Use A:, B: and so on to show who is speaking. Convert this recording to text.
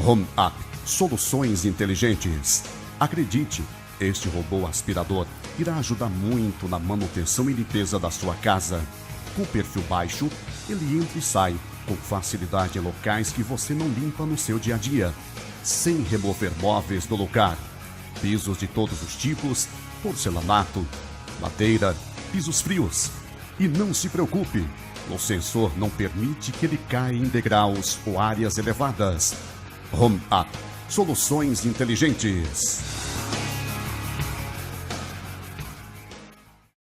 A: Home Up, soluções inteligentes. Acredite, este robô aspirador irá ajudar muito na manutenção e limpeza da sua casa. Com perfil baixo, ele entra e sai com facilidade em locais que você não limpa no seu dia a dia, sem remover móveis do lugar. Pisos de todos os tipos, porcelanato, madeira, pisos frios. E não se preocupe, o sensor não permite que ele caia em degraus ou áreas elevadas. Home Up, soluções inteligentes.